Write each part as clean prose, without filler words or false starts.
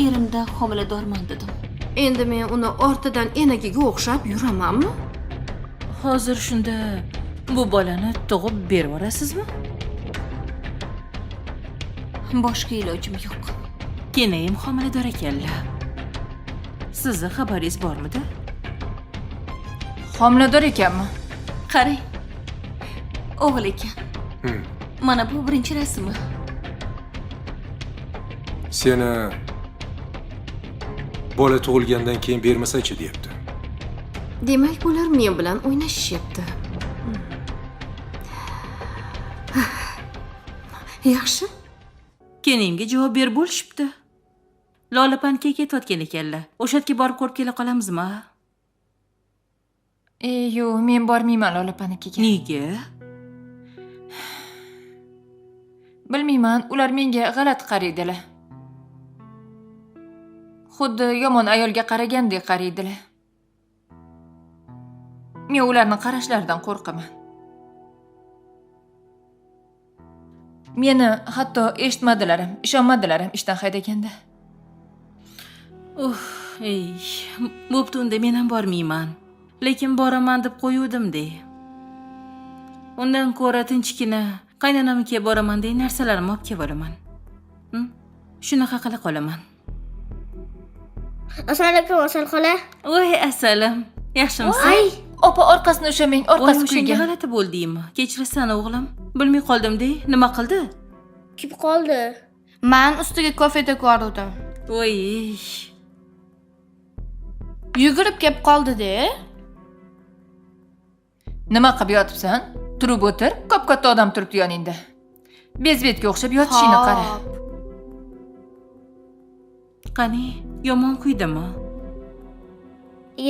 erimda homiladorman dedim. Endi men uni ortidan enagiga o'xshab yuramanmi? Hozir shunda bu bolani tug'ib berib yuborasizmi? Boshqa ilojim yo'q. Kenayim homilador ekanlar. Sizni xabaringiz bormidi? Homilador ekanmi? Qarang. O'g'il ekan. Mana bu birinchi rasmi. Seni bola tug'ilgandan keyin bermasa-chi deyapti. Demak, ular men bilan o'ynashishyapti. Yaxshi. Kenayimga javob berib bo'lishibdi. Lolapanga ketayotgan ekanlar. O'sha yerga borib ko'rib kela qolamizmi? Yo'q, men bormayman Lolapanikiga. Nega? Bilmayman, ular menga g'alati qaraydilar. Xuddi yomon ayolga qaragandek qaraydilar. Men ularning qarashlaridan qo'rqaman. Meni hatto eshitmadilar ham, ishonmadilar ham ishdan haydaganda. Bo'pti, unda men ham bormayman. Lekin boraman deb qo'yuvdim-de. Undan ko'ra tinchgina qaynonamga boraman degan narsalarimni olib kelib olaman. Shunaqa qila qolaman. Assalomu alaykum, Asal xola. Voy, asalim. Yaxshimisiz? Ay, opa orqasini ushamang, orqasi O'shanga kuygan. g'alati bo'ldingmi? Kechirasan o'g'lim. Bilmay qoldim-de. Nima qildi? Kim qoldi? Men ustiga kofeda ko'rdim. Voy. Yugurib kelib qoldi-da. Nima qilib yotibsan? Turib o'tir, ko'p-katta odam turibdi yoningda. Bezbetga o'xshab yotishingni qara. Qani, yomon kuydimi?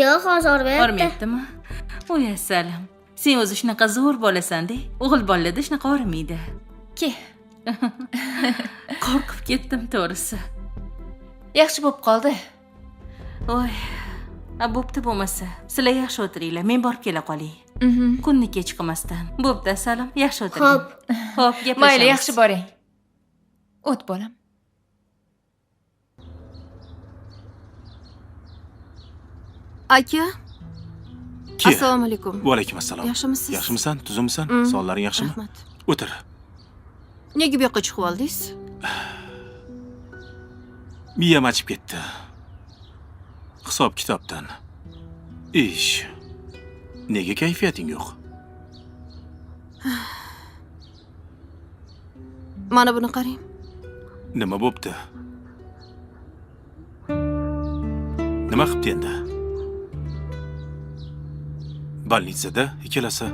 Yo'q, hozir berdi. Bormayaptimi? Voy, asalim. Sen o'zi shunaqa zo'r bo'lasan-de. O'g'il bolalarda shunaqa o'rmaydi. Ke. Qo'rqib ketdim to'g'risi. Yaxshi bo'lib qoldi. Voy. Bo'pti bo'lmasa, sizlar yaxshi o'tiringlar. Men borib kela qolay. Kunni kech qilmasdan. Bo'pti, asalim. Yaxshi o'tiring. Xo'p, gaplashamiz. Mayli, yaxshi boring. O't bolam. Aka. Assalomu alaykum. Va alaykum assalom. Yaxshimisiz? Yaxshimisan? Tuzimsan? Sonlaring yaxshimi? Rahmat. O'tir. Nega bu yoqqa chiqib oldingiz? Miyam achib ketdi. Hisob-kitobdan. Ish. Nega kayfiyating yo'q? Mana buni qarang. Nima bo'pti? Nima qilibdi endi? Bolnitsada ikkalasi.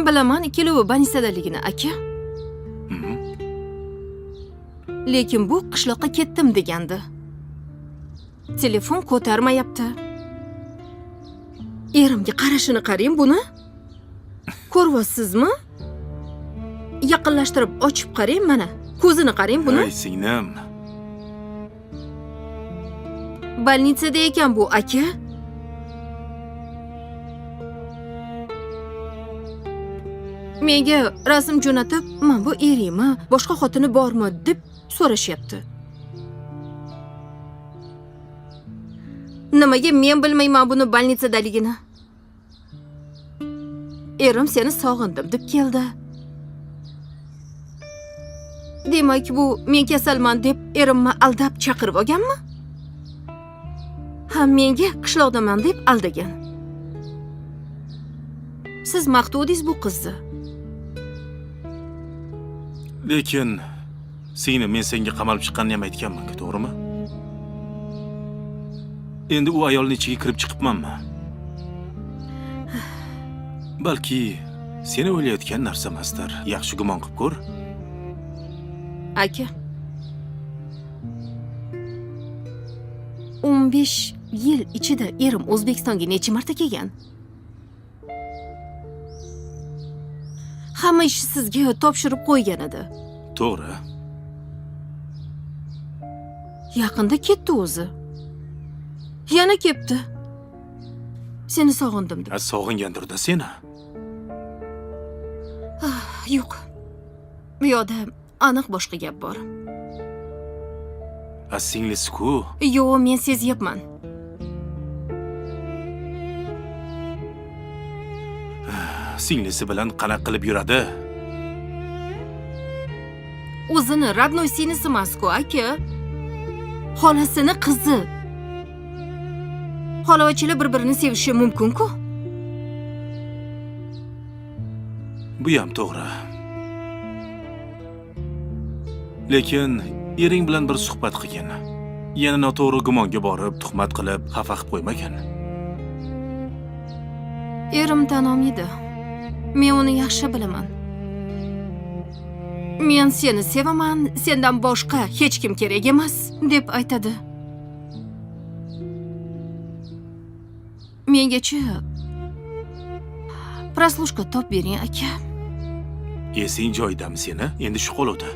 Bilaman, ikkalovi bolnitsadaligini, aka. Lekin bu qishloqqa ketdim degandi. Telefon ko'tarmayapti. Erimga qarashini qarang buni. Ko'ryapsizmi? Yaqinlashtirib ochib qarang mana. Ko'zini qarang buni. Ay, singlim. Bolnitsada ekan bu, aka. Menga rasm jo'natib, "Men bu eringmi, boshqa xotini bormi?" deb so'rashyapti. Nimaga men bilmayman buni bolnitsadaligini? Erim seni sog'indim deb keldi. Demak, bu men kasalman deb erimni aldab chaqirib olganmi? Ha, menga qishloqdaman deb aldagan. Siz maqtudingiz bu qizni. Lekin seni men senga qamalib chiqqanini ham aytganman, to'g'rimi? Endi u ayolning ichiga kirib chiqibmanmi? Balki seni o'ylayotgan narsa emasdir. Yaxshi gumon qilib ko'r. Aka. 15 yil ichida erim O'zbekistonga necha marta kelgan? Hamma ishni sizga topshirib qo'ygan edi. To'g'ri. Yaqinda ketdi o'zi. Yana ketdi. Seni sog'indim deb. Sog'ingandir-da seni. Yo'q. Bu yoqda aniq boshqa gap bor. Singlisi-ku. Yo'q, men sezyapman. Singlisi bilan qanaqa qilib yuradi? O'zini родной singlisi emas-ku, aka. Xolasini qizi. Xolavachilar bir-birini sevishi mumkin-ku. Bu ham to'g'ri. Lekin ering bilan bir suhbat qilgin. Yana noto'g'ri gumonga borib, tuhmat qilib, xafa qilib qo'ymagan. Erim tan olmaydi. Men uni yaxshi bilaman. Men seni sevaman, sendan boshqa hech kim kerak emas, deb aytadi. Mengachi proslушка top bering, aka. Esing joyidami seni? Endi shu qoluvdi.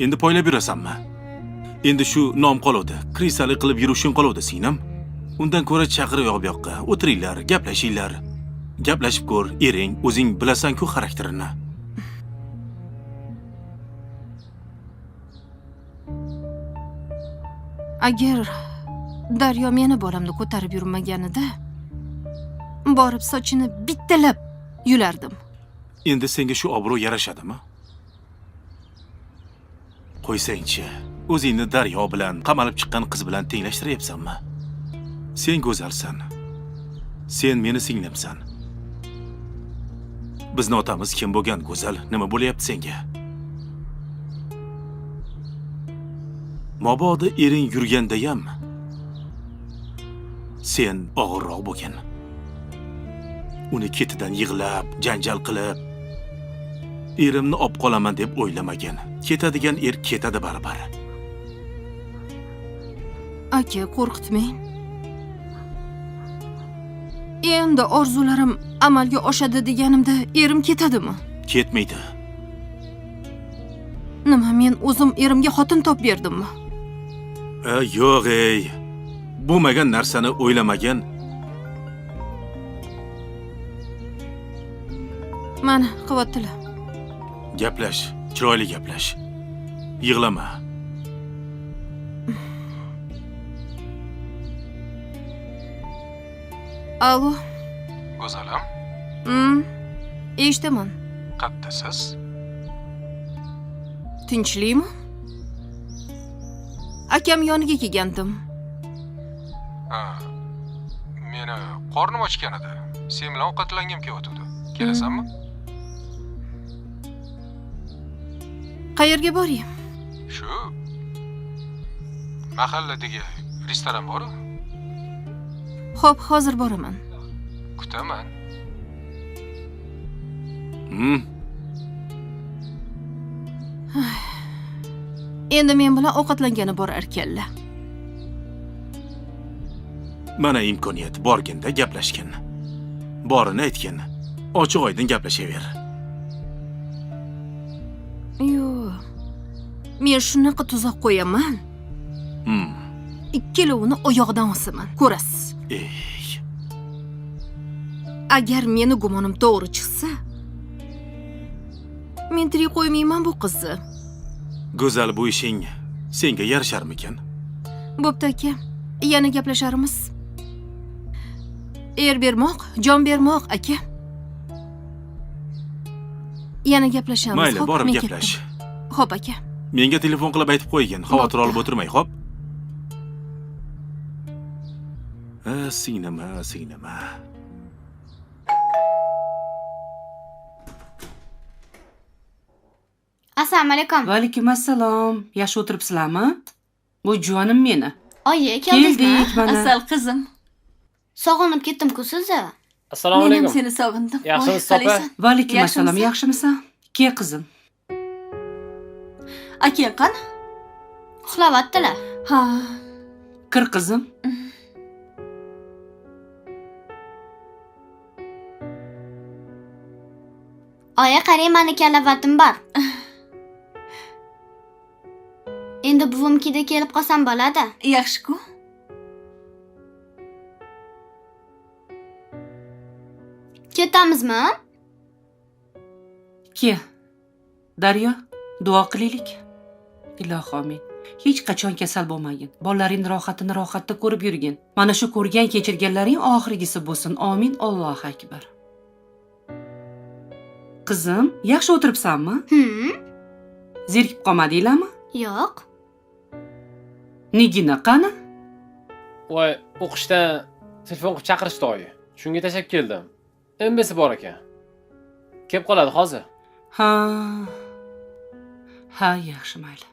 Endi poylab yurasanmi? Endi shu nom qoluvdi. Krisali qilib yurishing qoluvdi, singlim. Undan ko'ra chaqirib yo'q bu yoqqa. O'tiringlar, gaplashinglar. Gaplashib ko'r, ering, o'zing bilasan-ku xarakterini. Agar Daryo meni bolamni ko'tarib yurmaganida, borib sochini bittalab yulardim. Endi senga shu obro' yarashadimi? Qo'ysangchi, o'zingni Daryo bilan, qamalib chiqqan qiz bilan tenglashtiryapsanmi? Sen go'zalsan. Sen meni singlimsan. Bizni otamiz kim bo'lgan go'zal? Nima bo'layapti senga? Mabodo ering yurganda ham sen og'irroq bo'lgan. Uni ketidan yig'lab, janjal qilib, erimni olib qolaman deb o'ylamagan. Ketadigan ketadi baribir. Aka, qo'rqitmang. Endi orzularim amalga oshadi deganimda erim ketadimi? Ketmaydi. Nima, men o'zim erimga xotin topib berdimmi? Yo'q, ey. Bo'lmagan narsani o'ylamagan. Mana, qilyaptilar. Gaplash, chiroyli gaplash. Yig'lama. Alo. Go'zalim, Eshitaman. qaddasiz? Tinchlikmi? Akam yoniga kelgandim. Ha. Meni qornim ochgan edi. Sen bilan ovqatlangim kelyotdi. Kelasanmi? Qayerga boray? Shu mahalladagi restoran bor-ku. Xo'p, hozir boraman. Kutaman. Endi men bilan ovqatlangani bor ekanlar. Mana imkoniyat borganda gaplashgin. Borini aytgin. Ochiq-oydin gaplashaver. Yo'q. Men shunaqa tuzoq qo'yaman. Ikkalovini oyog'idan osaman. Ko'rasiz. Ey. Agar meni gumonim to'g'ri chiqsa, men tirik qo'ymayman bu qizni. Go'zal, bu ishing senga yarasharmikan? Bo'pti aka, yana gaplasharmiz. Er bermoq, jon bermoq aka. Yana gaplashamiz. Mayli, Xo'p, borib men gaplash. ketdim. Xo'p aka. Menga telefon qilib aytib qo'ygin, xavotir olib o'tirmay, xo'p? Singlima. Assalomu alaykum. Va alaykum assalom. Yaxshi o'tiribsizlarmi? Bu jonim meni. Oyi, keldingizmi? Keldik mana. Asal qizim. Sog'inib ketdim-ku sizni. Assalomu Men ham alaykum. seni sog'indim. Yaxshimisiz, Voy, opa? qalaysan? Va alaykum assalom. Yaxshimisan? Yaxshimisan? Kel qizim. Aka qani? Uxlayaptilar. Ha. Kir qizim. Oyi, qarang, mani kalavatim bor. Endi buvimkida kelib qolsam bo'ladi. Yaxshi-ku. Ketamizmi? Kel. Daryo, duo qilaylik. Ilohi omin. Hech qachon kasal bo'lmagin. Bolalaring rohatini rohatda ko'rib yurgin. Mana shu ko'rgan kechirganlaring oxirgisi bo'lsin. Amin. Allohu akbar. Qizim, yaxshi o'tiribsanmi? Zerikib qolmadinglarmi? Yo'q. Nigina qani? Voy, o'qishdan telefon qilib chaqirishdi oyi. Shunga tashab keldim. MBsi bor ekan. Kelib qoladi hozir. Ha, yaxshi mayli.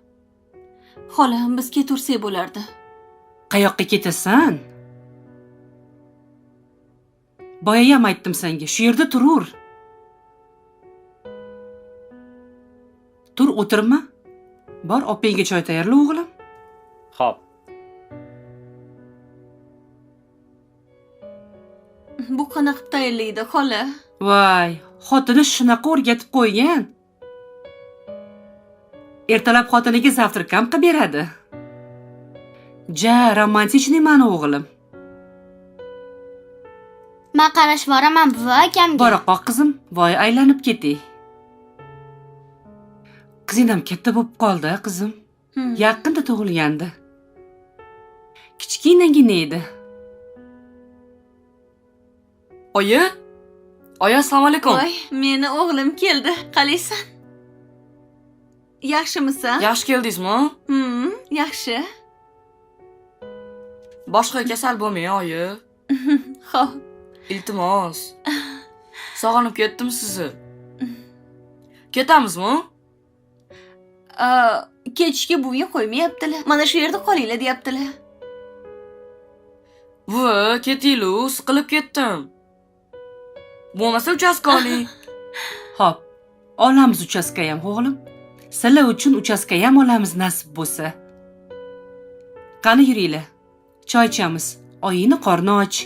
Xola, biz ketursak bo'lardi. Qayoqqa ketasan? Boyayam aytdim senga, shu yerda turur. Tur, o'tirma. Bor, opangga choy tayyorla, o'g'lim. Xo'p. Bu qanaqa tayinlaydi, xola? Voy, xotini shunaqa o'rgatib qo'ygan. Ertalab xotiniga zavtrakam qilib beradi. Ja, romantichniy mani o'g'lim. Men qarashib boraman buva akamga. Bora qoq qizim, voy aylanib ketay. Qizinam katta bo'lib qoldi, qizim. Yaqinda tug'ilgandi. Kichkinagina edi. Oyi? Oyi, assalomu alaykum. Voy, meni o'g'lim keldi. Qalaysan? Yaxshimisan? Yaxshi keldingizmi? Yaxshi. Boshqa kasal bo'lmang, oyi. Xo'p. Iltimos. Sog'inib ketdim sizni. Ketamizmi? Ketishga buving qo'ymayaptilar. Mana shu yerda qolinglar deyaptilar. Buvi, ketinglar, siqilib ketdim. Bo'lmasa uchastka oling. Xo'p, olamiz uchastka ham, o'g'lim. Sizlar uchun uchastka ham olamiz nasib bo'lsa. Qani yuringlar. Choy ichamiz. Oyingni qorni och.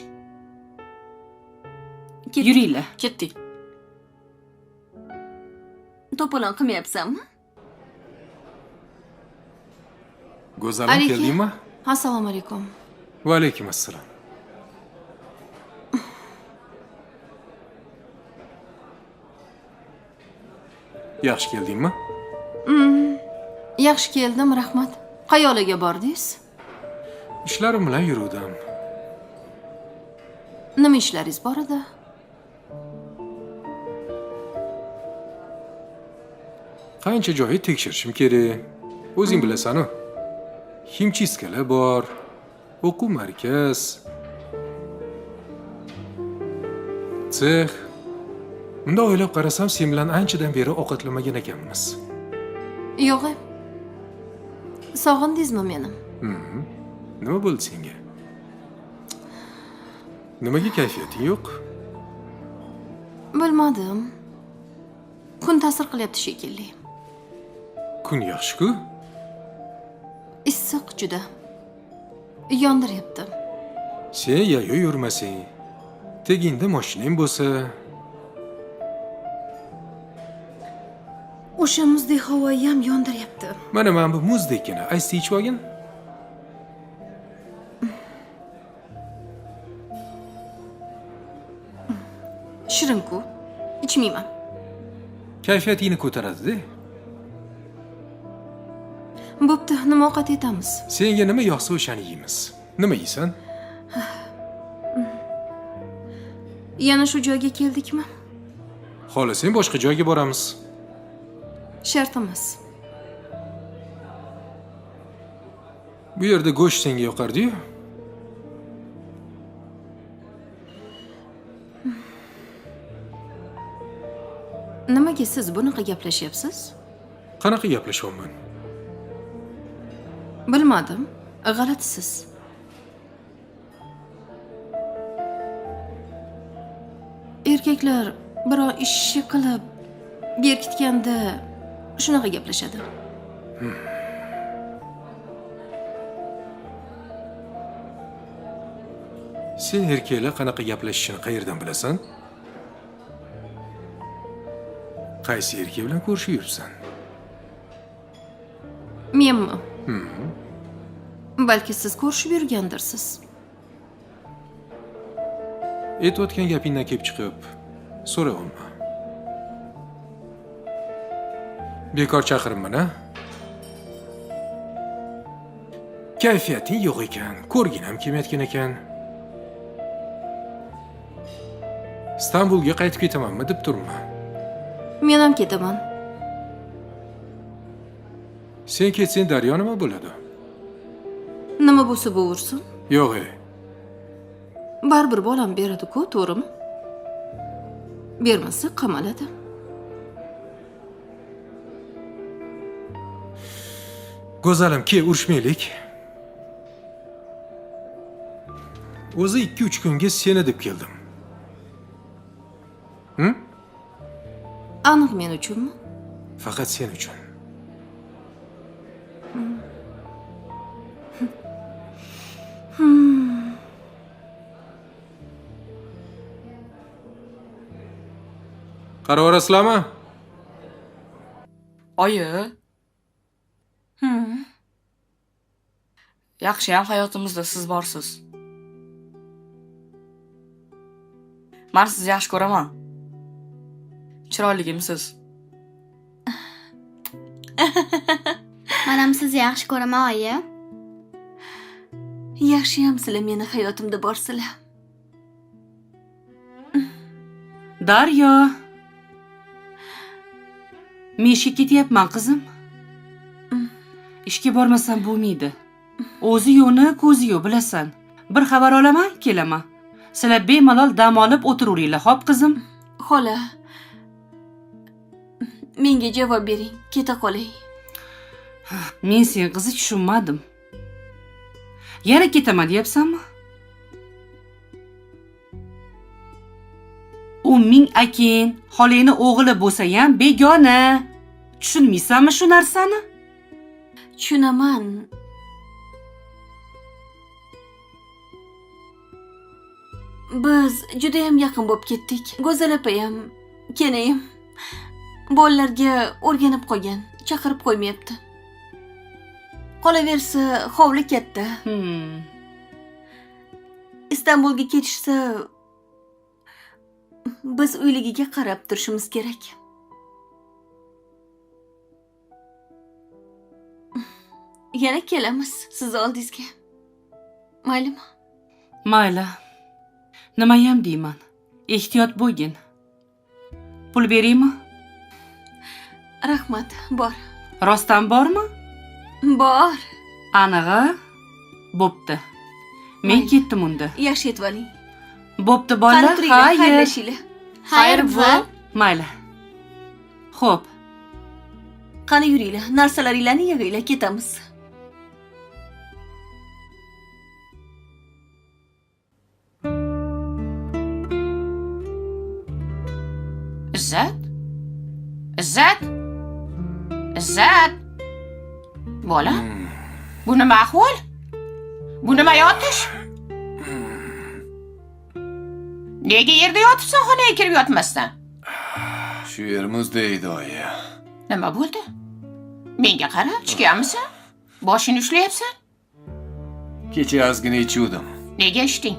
Yuringlar. Ketdik. To'polon qilmayapsanmi? Go'zalim, keldingmi? Assalomu alaykum. Va alaykum assalom. Yaxshi keldingmi? Yaxshi keldim, rahmat. Qayoqlarga bordingiz? Ishlarim bilan yuruvdim. Nima ishlaringiz bor edi? Qancha joyi tekshirishim kerak. O'zing bilasan-ku. Himchiskalar bor, o'quv markaz, sex. Unda o'ylab qarasam, sen bilan anchadan beri ovqatlamagan ekanmiz. Yo'q. Sog'indingizmi meni? Nima bo'ldi senga? Nimaga kayfiyating yo'q? Bilmadim. Kun ta'sir qilyapti shekilli. Kun yaxshi-ku. Issiq juda. Yondiryapti. Sen yayo yurmasang, teginda mashinang bo'lsa, O'sha muzdek havoyi ham yondiryapti. mana bu muzdekini aysi ichib olgin. Shirin-ku. Ichmayman. Kayfiyatingni ko'taradi-da. Bo'pti, nima ovqat etamiz? Senga nima yoqsa o'shani yeymiz. Nima yeysan? Yana shu joyga keldikmi? Xohlasang boshqa joyga boramiz. Shart emas. Bu yerda go'sht senga yoqardi-yu. Nimaga siz bunaqa gaplashyapsiz? Qanaqa gaplashyapman? Bilmadim. G'alatisiz. Erkaklar biror ishni qilib berkitganda shunaqa gaplashadi. Sen erkaklar qanaqa gaplashishini qayerdan bilasan? Qaysi erkak bilan ko'rishib yuribsan? Menmi? Balki siz ko'rishib yurgandirsiz. Aytayotgan gapingdan kelib chiqib, so'rayapman. Bekor chaqirimman, a? Kayfiyating yo'q ekan, ko'rgin ham kelmayotgan ekan. Istanbulga qaytib ketamanmi deb turibman. Men ham ketaman. Sen ketsang Daryo nima bo'ladi? Nima bo'lsa bo'versin. Yo'q, Baribir bolam beradi-ku, to'g'rimi? Bermasa qamaladi. Go'zalim, ke urushmaylik. O'zi 2-3 kunga seni deb keldim. Aniq men uchunmi? Faqat sen uchun. Qaror aslammi? Oyi, yaxshiyam hayotimizda siz borsiz. Men sizni yaxshi ko'raman. Chiroyligimsiz. Men ham sizni yaxshi ko'raman, oyi. Yaxshiyam sizlar meni hayotimda borsizlar. Daryo. Men ishga ketyapman, qizim. Ishga bormasam bo'lmaydi. O'zi yo'qni, ko'zi yo'q, bilasan. Bir xabar olaman, kelaman. Sizlar bemalol dam olib o'tiraveringlar, xo'p qizim? Xola. Menga javob bering, keta qolay. Men sen qizi tushunmadim. Yana ketaman deyapsanmi? U ming akin, xolangni o'g'li bo'lsa ham begona. Tushunmaysanmi shu narsani? Tushunaman. Biz juda ham yaqin bo'lib ketdik. Go'zal opa ham, kenayim. Bolalarga o'rganib qolgan, chaqirib qo'ymayapti. Qolaversa, hovli katta. Istanbulga ketishsa, biz uyligiga qarab turishimiz kerak. Yana kelamiz siz oldingizga. Maylimi? Mayli. Nima ham deyman? Ehtiyot bo'lgin. Pul beraymi? Rahmat, bor. Rostdan bormi? Bor. Anig'i? Bo'pti. Men ketdim unda. Yaxshi yetib oling. Bo'pti bolalar, xayr. Xayrlashinglar. Xayr, buvi. Mayli. Xo'p. Qani yuringlar, narsalaringlarni yig'inglar, ketamiz. Izzat? Izzat? Izzat? Bola? Bu nima ahvol? Bu nima yotish? Nega yerda yotibsan, xonaga kirib yotmasdan? Shu yer muzdaydi, oyi. Nima bo'ldi? Menga qara, ichganmisan? Boshini ushlayapsan? Kecha ozgina ichuvdim. Nega ichding?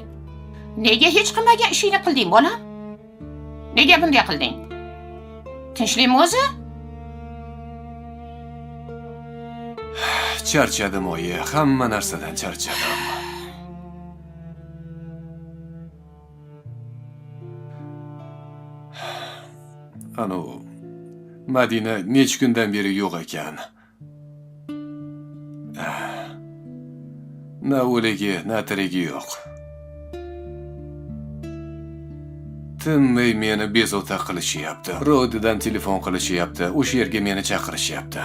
Nega hech qilmagan ishingni qilding, bolam? Nega bunday qilding? Tinchlikmi o'zi? Charchadim, oyi. Hamma narsadan charchadim. Anu, Madina necha kundan beri yo'q ekan. Na o'ligi, na tirigi yo'q. Tinmay meni bezovta qilishyapti. Rodidan telefon qilishyapti. O'sha yerga meni chaqirishyapti.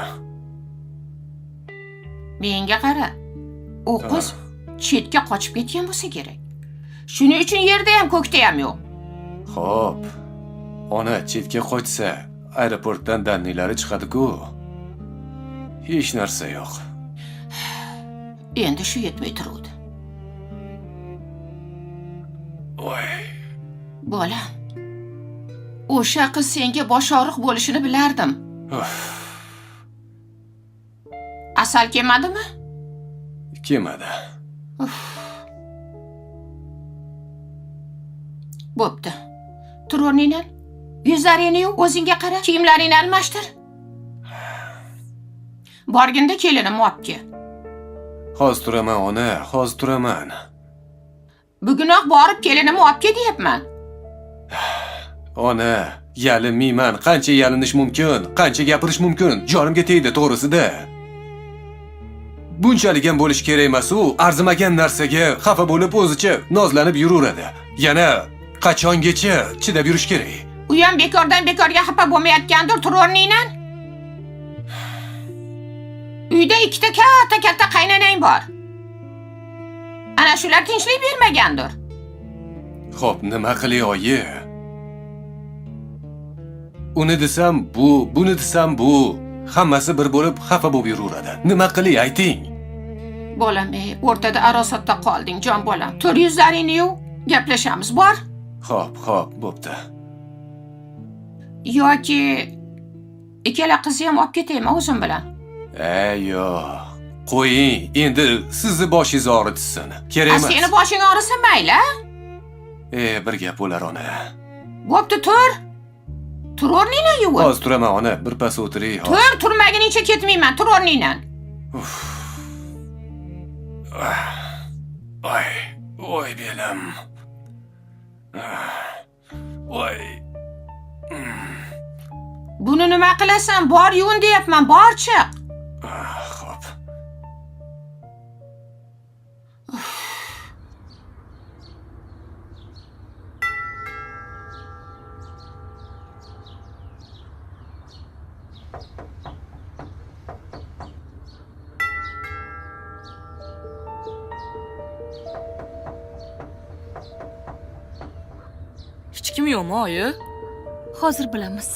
Menga qara. U qiz chetga qochib ketgan bo'lsa kerak. Shuning uchun yerda ham ko'kda ham yo'q. Xo'p. Ona chetga qochsa, aeroportdan dannilari chiqadi-ku. Hech narsa yo'q. Endi shu yetmay turuvdi. Voy. Bola. O'sha qiz senga bosh og'riq bo'lishini bilardim. Asal kelmadimi? Kelmadi. Bo'pti. Tur o'rningdan. Yuzlaringni yuv, o'zingga qara, kiyimlaringni almashtir. Borginda kelinim olib kel. Hozir turaman ona, hozir turaman. Bugunoq borib kelinimni olib kel deyapman. Ona, yalinmayman. Qancha yalinish mumkin? Qancha gapirish mumkin? Jonimga tegdi, to'g'risida. Bunchalik ham bo'lish kerak emas u. Arzimagan narsaga xafa bo'lib o'zicha nozlanib yuraveradi. Yana qachongacha chidab yurish kerak? U ham bekordan bekorga xafa bo'lmayotgandir, tur o'rningdan. Uyda ikkita katta qaynanang bor. Ana shular tinchlik bermagandir. Xo'p, nima qilay oyi? Uni desam bu, buni desam bu. Hammasi bir bo'lib xafa bo'lib yuraveradi. Nima qilay ayting? Bolam, o'rtada arosatda qolding, jon bolam. Tur yuzlaringni yuv, gaplashamiz, bor? Xo'p, bo'pti. Yoki ikkala qizni ham olib ketaymi o'zim bilan? Yo'q. Qo'ying, endi sizni boshingiz og'ritsin. Kerak emas. Seni boshing og'risa mayli. Bir gap bo'lar ona. Bo'pti, tur. Tur o'rningdan yuvib. Hozir turaman ona, birpas o'tiring. Tur, turmagunicha ketmayman, tur o'rningdan. Voy belim. Voy. Buni nima qilasan? Bor yuvin deyapman, bor chiq. Xo'p. Hech kim yo'qmi, oyi? Hozir bilamiz.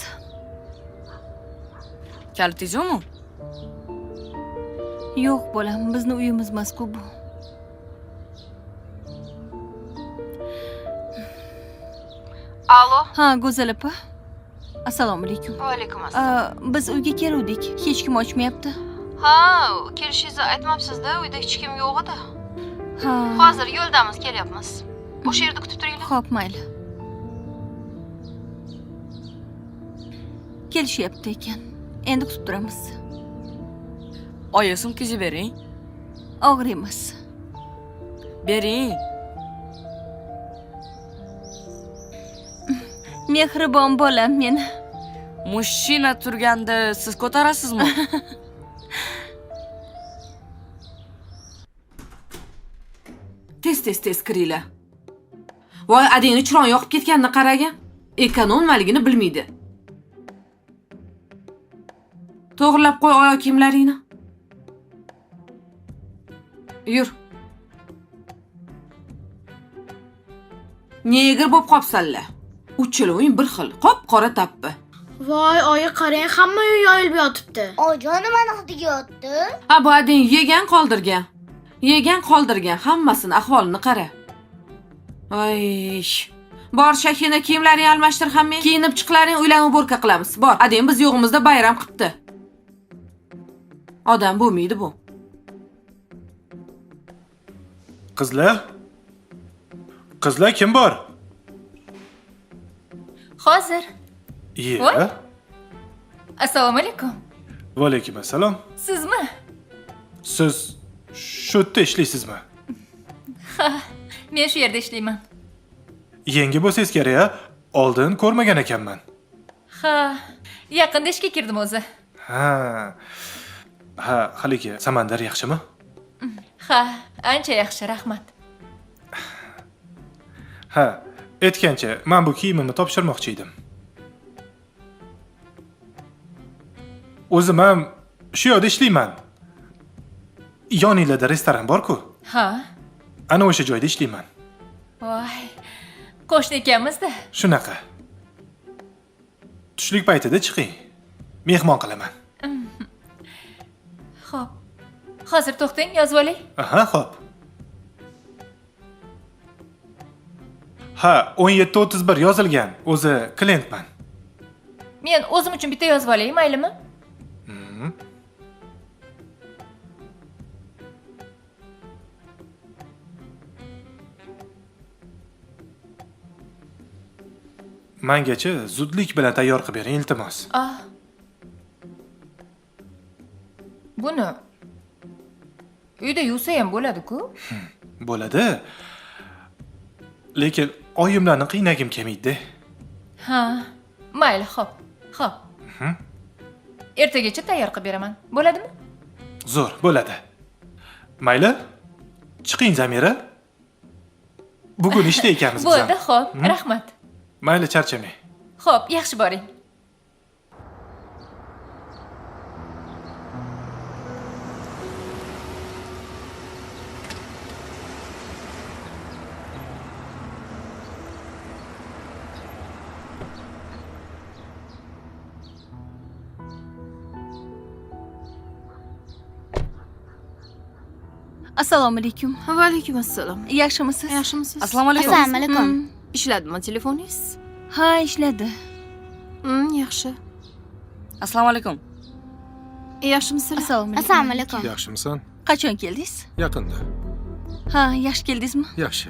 Kalitingiz yo'qmi? Yo'q, bolam, bizni uyimiz emas-ku bu. Alo. Ha, Go'zal opa. Assalomu alaykum. Va alaykum assalom. Biz uyga keluvdik. Hech kim ochmayapti. Ha, kelishingizni aytmabsiz-da, uyda hech kim yo'q edi. Ha. Hozir yo'ldamiz, kelyapmiz. O'sha yerda kutib turinglar. Xo'p, mayli. Kelishyapti ekan. Endi kutib turamiz. Oyi, sumkangizni bering. Og'ir emas. Bering. Mehribon bolam meni. Mushina turganda siz ko'tarasizmi? Tez kiringlar. Voy, adangni chiroq yoqib ketganini qaragan. Ekonommaligini bilmaydi. To'g'rilab qo'y oyoq kiyimlaringni. Yur. Negir bo'lib qopsanlar. Uchiloving bir xil, qop-qora tappi. Voy, oyi qarang, hamma uy yoyilib yotibdi. Oyi, nimani qidiga yotdi? Ha, bu adang yegan qoldirgan. Yegan qoldirgan, hammasini ahvolini qara. Voy. Bor, Shahina kiyimlaringni almashtir hamma. Kiyinib chiqlaring, uylarni bo'rka qilamiz. Bor, adang biz yo'g'imizda bayram qilibdi. Odam bo'lmaydi bu. Qizlar kim bor? Hozir. Iya. Assalomu alaykum. Va alaykum assalom. Sizmi? Siz shu yerda ishlaysizmi? Ha, men shu yerda ishlayman. Yangi bo'lsangiz kerak-a? Oldin ko'rmagan ekanman. Ha, yaqinda ishga kirdim o'zi. Ha, haligi Samandar yaxshimi? Ha, ancha yaxshi, rahmat. Ha, aytgancha, men bu kiyimimni topshirmoqchi edim. O'zim ham shu yerda ishlayman. Yoningizda restoran bor-ku? Ha. Ana o'sha joyda ishlayman. Voy, qo'shni ekanmiz-da. Shunaqa. Tushlik paytida chiqing. Mehmon qilaman. Xo'p. Hozir to'xtang, yozib olay. Aha, xo'p. Ha, 17:31 yozilgan. O'zi klientman. Men o'zim uchun bitta yozib olay, maylimi? Mengacha zudlik bilan tayyor qilib bering, iltimos. Buni uyda yuvsa ham bo'ladi-ku. Bo'ladi. Lekin oyimlarni qiynagim kelmaydi. Ha, mayli, xo'p. Xo'p. Ertagacha tayyor qilib beraman. Bo'ladimi? Zo'r, bo'ladi. Mayli. Chiqing Zamira. Bugun ishda ekanmiz biz ham. Bo'ldi, xo'p. Rahmat. Mayli, charchamang. Xo'p, yaxshi boring. Assalomu alaykum. Va alaykum assalom. Yaxshimisiz? Yaxshimisiz? Assalomu alaykum. Assalomu alaykum. Ishladimi telefoningiz? Ha, ishladi. Yaxshi. Assalomu alaykum. Yaxshimisizlar? Assalomu alaykum. Assalomu alaykum. Yaxshimisan? Qachon keldingiz? Yaqinda. Ha, yaxshi keldingizmi? Yaxshi.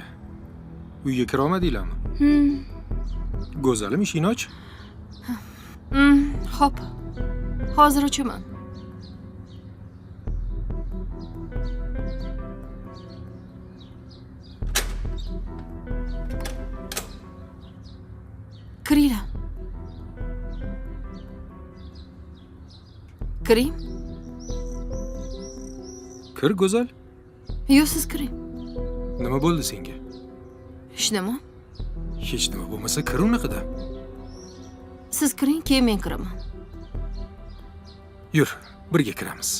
Uyga kira olmadinglarmi? Go'zalim, ishingni och. Xo'p. Hozir ochaman. Kiringlar. Kiring. Kir, go'zal. Yo'q, siz kiring. Nima bo'ldi senga? Hech nima. Hech nima bo'lmasa kir unaqada. Siz kiring, keyin men kiraman. Yur, birga kiramiz.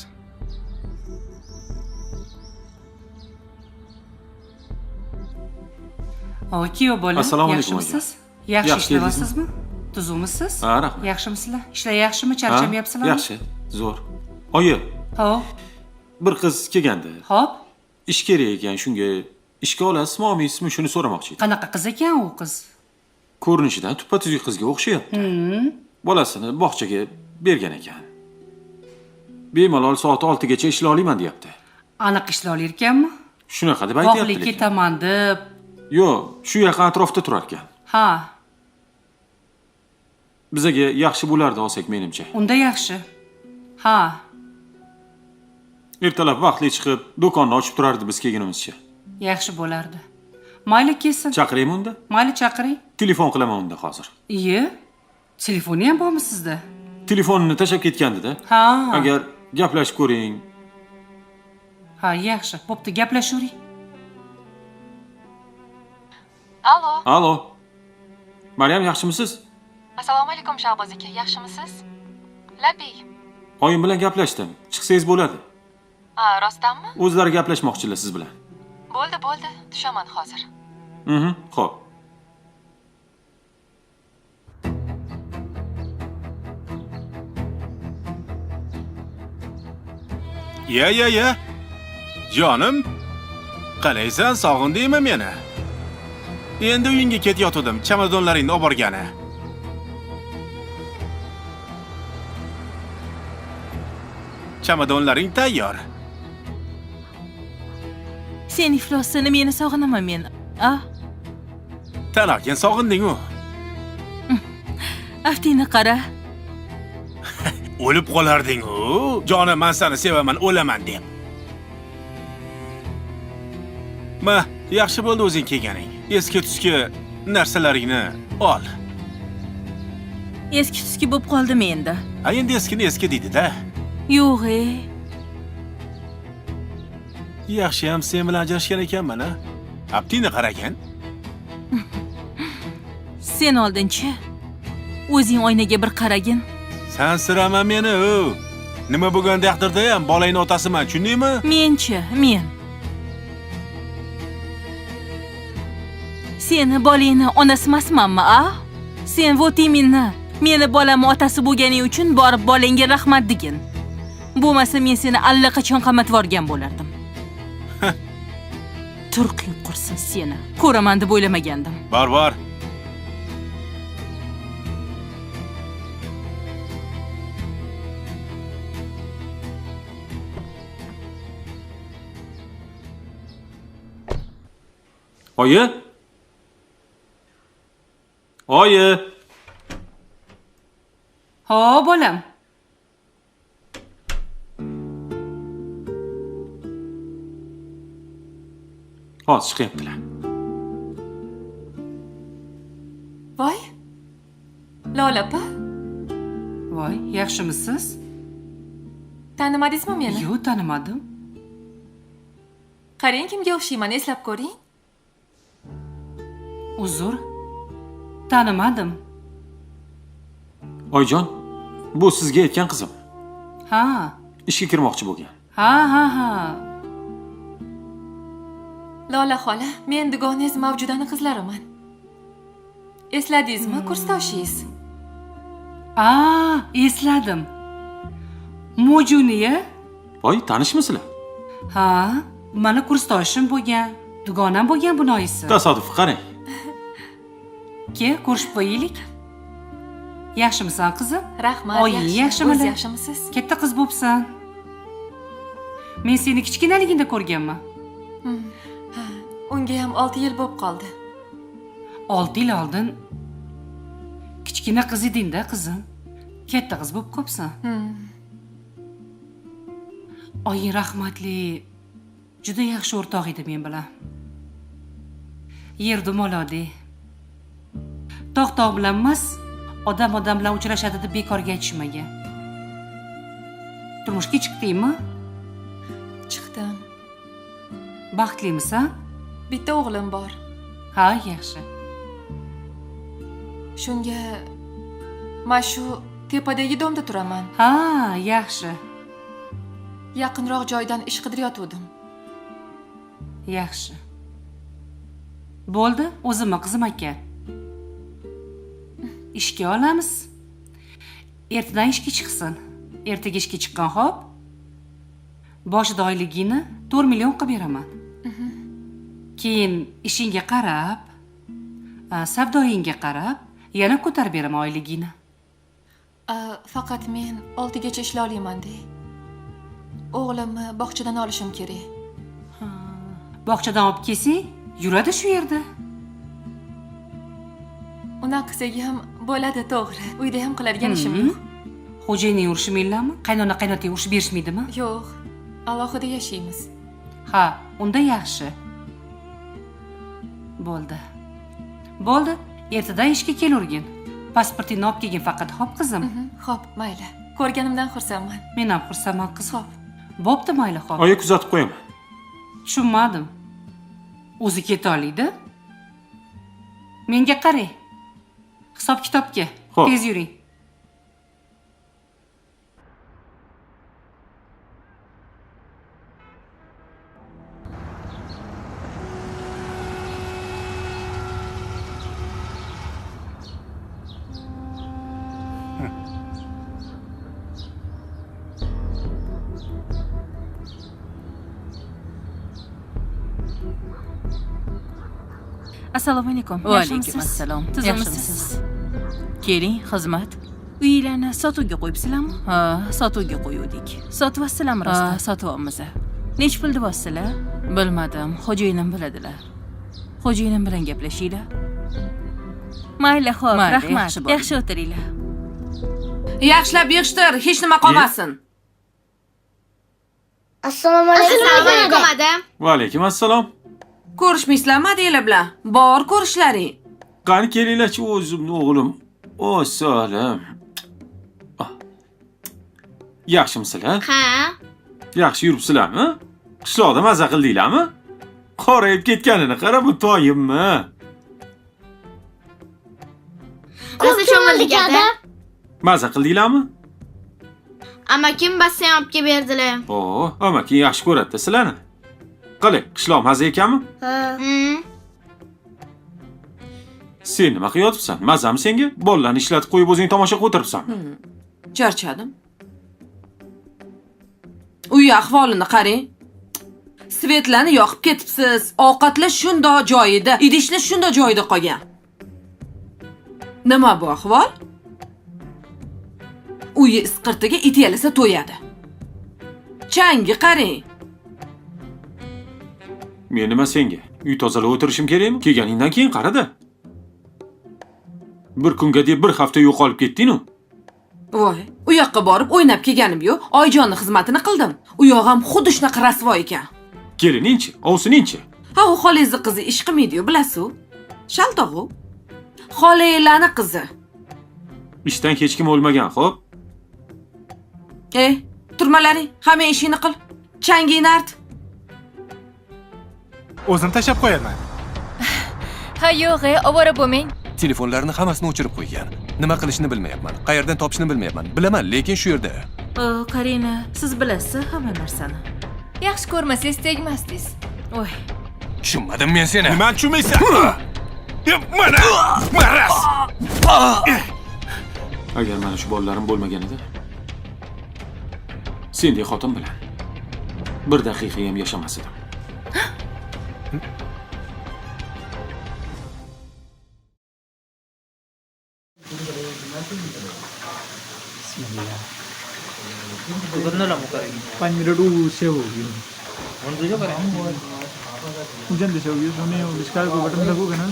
Kuyov bola, Assalomu alaykum, yaxshimisiz? Yaxshi Yaxshi ishlayapsizmi? Tuzukmisiz? Ha, rahmat. Yaxshimisizlar? Ishlar yaxshimi? Charchamayapsizlarmi? Yaxshi, zo'r. Oyi, Hop, bir qiz kelgandi. hop. Ish kerak ekan, shunga ishga olasizmi, olmaysizmi, shuni so'ramoqchi edim. Qanaqa qiz ekan u qiz? Ko'rinishidan tuppa-tuzuk qizga o'xshayapti. Bolasini bog'chaga bergan ekan. Bemalol soat 6 gacha ishlay olaman deyapti. Aniq ishlay olar ekanmi? Shunaqa deb aytyapti. Bog'lik ketaman deb. Yo'q, shu yaqin atrofda turar ekan. Ha, Bizaga yaxshi bo'lardi olsak menimcha. unda yaxshi. Ha, Ertalab vaqtli chiqib, do'konni ochib turardi biz kelgunimizcha. yaxshi bo'lardi. Mayli kelsin. Chaqiraymi unda? Mayli chaqiring. Telefon qilaman unda hozir. Iye. Telefoni ham bormi sizda? Telefonini tashlab ketgandi-da. Ha. Agar gaplashib ko'ring. Ha, yaxshi. Bo'pti, gaplashavering. Allo. Allo. Maryam, yaxshimisiz? Assalomu alaykum Shahboz aka. Yaxshimisiz? Labbiy. Oyim bilan gaplashdim. Chiqsangiz bo'ladi. Ha, rostdanmi? O'zlari gaplashmoqchilar siz bilan. Bo'ldi. Tushaman hozir. Xo'p. Ya. Jonim, qalaysan, sog'indingmi meni? Endi uyingga ketayotdim, chamadonlaringni olib borgani. Chamadonlaring tayyor. Sen iflosini meni sog'inaman men. Talakin sog'inding-ku. Aftingni qara. O'lib qolarding-ku. Jonim, men seni sevaman, o'laman deb. Ma, yaxshi bo'ldi o'zing kelganing. Eski-tuski narsalaringni ol. Eski-tuski bo'lib qoldimi endi? Ha, endi eskini eski deydi-da. Yo'q, Yaxshi ham sen bilan ajrashgan ekanman, ha? Aptingni qaragan. Sen oldinchi o'zing oynaga bir qaragin. Sen sirama meni, nima bo'lgan taqdirda ham bolangni otasiman, tushundingmi? Men. Seni bolangni onasi emasmanmi, Sen votiminni meni bolamni otasi bo'lganing uchun borib bolangga rahmat degin. Bo'lmasa men seni allaqachon qamatvorgan bo'lardim. Turqing qursin seni. Ko'raman deb o'ylamagandim. Bor. Oyi? Ho, bolam. Hozir chiqyaptilar. Voy. Lola opa, Voy, yaxshimisiz? tanimadingizmi meni? Yo'q, tanimadim. Qarang kimga o'xshayman, eslab ko'ring. Uzr. Tanimadim. Oyjon, bu sizga aytgan qizim. Ha. Ishga kirmoqchi bo'lgan. Ha. Lola xola, men dugonangiz Mavjudani qizlariman. Esladingizmi, kursdoshingiz? Esladim. Mojuniya? Voy, tanishmisizlar? Ha, mana kursdoshim bo'lgan, dugonam bo'lgan bunoyisi. Tasodif qarang. Ke, ko'rishib qo'yaylik. Yaxshimisan, qizim? Rahmat. Oying yaxshimi? O'z yaxshimisiz? Katta qiz bo'psan. Men seni kichkinaligingda ko'rganman. Ha, unga ham 6 yil bo'lib qoldi. 6 yil oldin kichkina qiz eding-da, qizim. Katta qiz bo'lib qopsan. Oying rahmatli. Juda yaxshi o'rtoq edi men bilan. Yerdim olodi. Tog' bilan emas, odam bilan uchrashadi deb bekorga aytishmagan. Turmushga chiqdingmi? Chiqdim. Baxtlimisan? Bitta o'g'lim bor. Ha, yaxshi. Shunga men shu tepadagi domda turaman. Ha, yaxshi. Yaqinroq joydan ish qidirayotgandim. Yaxshi. Bo'ldi, o'zimni qizim ekan. Ishga olamiz. Ertadan ishga chiqsin. Ertaga ishga chiqqan hop. Boshida oyligini 4 million qilib beraman. Keyin ishingga qarab, savdoyingga qarab, yana ko'tarib beraman oyligini. Faqat men 6 gacha ishlay olaman-da. O'g'limni bog'chadan olishim kerak. Bog'chadan olib kelsang, yuradi shu yerda. Unaqasiga ham bo'ladi, to'g'ri. Uyda ham qiladigan ishim yo'q. Xo'jayinning urishmaylarmi? Qaynona-qaynota urushib berishmaydimi? Yo'q. Alohida yashaymiz. Ha, unda yaxshi. Bo'ldi. Bo'ldi. Ertadan ishga kelurgin. Pasportingni olib kelgin faqat, xo'p qizim? Xo'p, mayli. Ko'rganimdan xursandman. Men ham xursandman, qiz. Xo'p. Bo'pti, mayli, xo'p. Oyi kuzatib qo'yaman. Tushunmadim. O'zi keta oladi? Menga qarang. Hisob-kitobga. Tez yuring. Assalomu alaykum. Va alaykum assalom. Yaxshimisiz? Keling, xizmat. Uylarni sotuvga qo'yibsizlarmi? Ha, sotuvga qo'yuvdik. Sotyapsizlarmi rosta? Ha, sotyapmiz. Nech pul deyapsizlar? Bilmadim, xo'jayinim biladilar. Xo'jayinim bilan gaplashinglar. Mayli, xo'p, rahmat. Yaxshi o'tiringlar. Yaxshilab yig'ishtir, hech nima qolmasin. Assalomu alaykum madam. Va alaykum assalom. Ko'rishmaysizlarmi adanglar bilan? Bor ko'rishlaring. Qani kelinglar-chi o'zimni o'g'lim. O, solim. Yaxshimisizlar? Ha. Yaxshi yuribsizlarmi? Qishloqda maza qildinglarmi? Qorayib ketganini qara, bu toyimmi? Rosa cho'mildik aka. Maza qildinglarmi? Amakim basseyn olib kelib berdilar. O, amaking yaxshi ko'radi sizlarni. Qalay, qishloq maza ekanmi? Ha. Sen nima qilyapsan? Mazami senga? Bolalarni ishlatib qo'yib o'zing tomosha qilib o'tiribsanmi? Charchadim. Uy ahvolini qarang. Svetlarni yoqib ketibsiz. Ovqatlar shundoq joyida, idishlar shundoq joyida qolgan. Nima bu ahvol? Uyi isqirtiga it yalasa to'yadi. Changi qarang. Men nima senga? Uy tozalab o'tirishim kerakmi? Kelganingdan keyin qarada. Bir kunga deb bir hafta yo'qolib ketding-ku. Voy, u yoqqa borib o'ynab kelganim yo'q. Oyjonning xizmatini qildim. U yoq ham xuddi shunaqa rasvo ekan. Kelining-chi, ovsining-chi. Ha u xolangizni qizi ish qilmaydi-yu, bilasiz-ku. Shaltoq-u. Xolanglarning qizi. Ishdan hech kim o'lmagan, xo'p? Turmalaring, hamma ishingni qil. Changingni art. O'zim tashab qo'yaman. Ha yo'q, ovora bo'lmang. Telefonlarni hammasini o'chirib qo'ygan. Nima qilishni bilmayapman. Qayerdan topishni bilmayapman. Bilaman, lekin shu yerda. Karina, siz bilasiz hamma narsani. Yaxshi ko'rmasangiz tegmasdingiz. Voy, Tushunmadim men seni. Nima tushunmaysan? Maras! Agar mana shu bolalarim bo'lmaganida, sendek xotin bilan bir daqiqa ham yashamas edim. जल्दी से होगी उसमें डिस्कार्ड को बटन लगोगे ना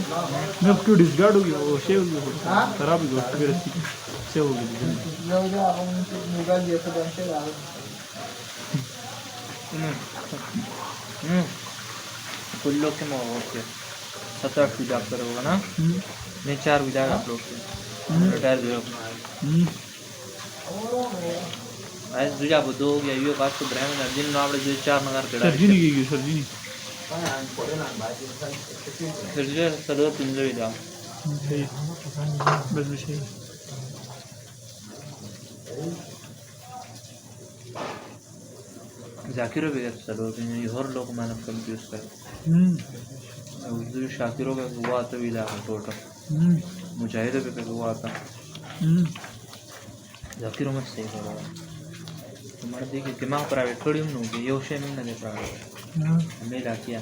मैं उसकी डिस्कार्ड होगी वो सेव होगी खराब होगी फिर सेव होगी कुल लोग के ओके 7-8 विदा करोगे ना मैं 4 विदा आप लोग रिटायर हो आज दुजा बदो गया यो बात तो ब्राह्मण दिन ना आपने जो 4 नगर केड़ा सर्जनी की सर्जनी फिर जो सदर पिंजो विदा बस विषय जाकिरो बेगर सदर पिंजो हर लोग मानव कल यूज कर उधर शाकिरो का हुआ तो विदा टोटल मुजाहिदों पे हुआ था जाकिरो मत सही करो तुम्हारे देखिए दिमाग प्राइवेट थोड़ी हम लोग ये उसे में ना दे प्राइवेट हमें लाकिया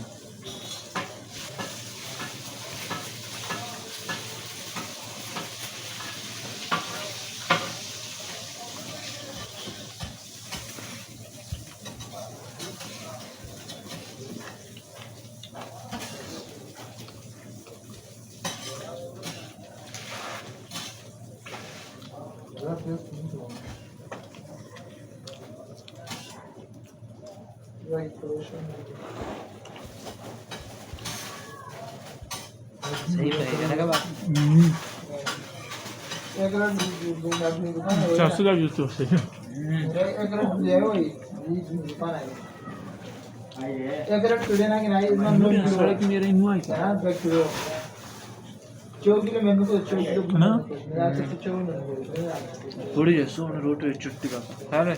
सही रहेगा ना बात चारसो का यूज तो सही मेरे इनवा थोड़ी जैसे उन्हें रोटी चुट्टी का है ना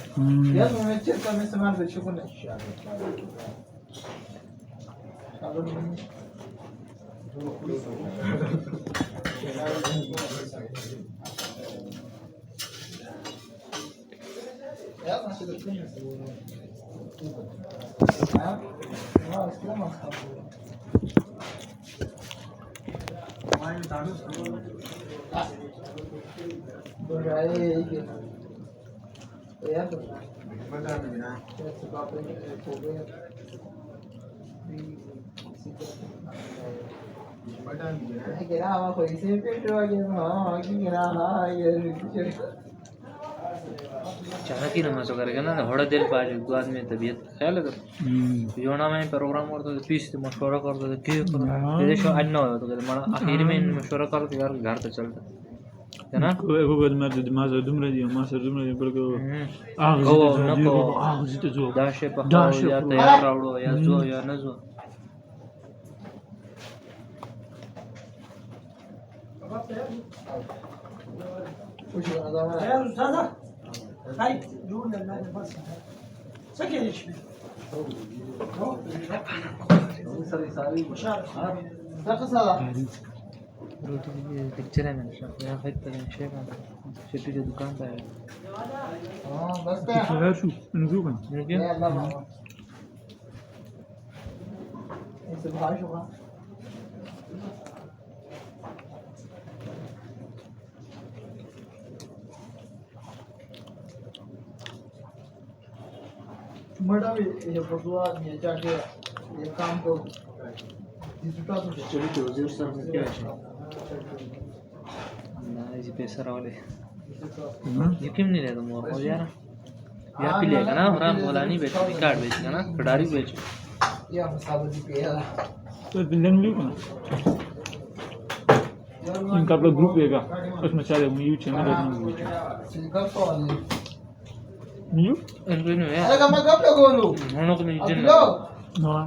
चाहती नमाज करेगा ना थोड़ा देर बाद एक आदमी तबीयत ख्याल है तो योना में प्रोग्राम करते थे पीस मशवरा करते थे क्या करो ये शो अन्ना होता तो माना आखिर में मशवरा करते यार घर पे चलता है ना कोई कोई मर्द दिमाग से दुमरे दियो मां से दुमरे दियो पर को आग जिते जो दाशे पकाओ या तैयार रावड़ो या जो या न जो पिक्चर है मैंने यहाँ खरीद कर शेप है शेपी की दुकान पे है बस है शू नजूबन ऐसे बारिश होगा मर्दा भी ये बदुआ ये जाके ये काम को जिसका तो चलो तो जोर सर में क्या है ना इसी पैसा वाले ये क्यों नहीं ले तुम और यार यहाँ पे लेगा ना हमारा बोला नहीं बेच कार्ड बेचेगा ना खिडारी बेच या मसाला जी पे तो बिल्डिंग भी ना इनका अपना ग्रुप रहेगा उसमें सारे म्यू चैनल है म्यू इनको नहीं है अरे कब लगोलू होनो को नहीं जिन हाँ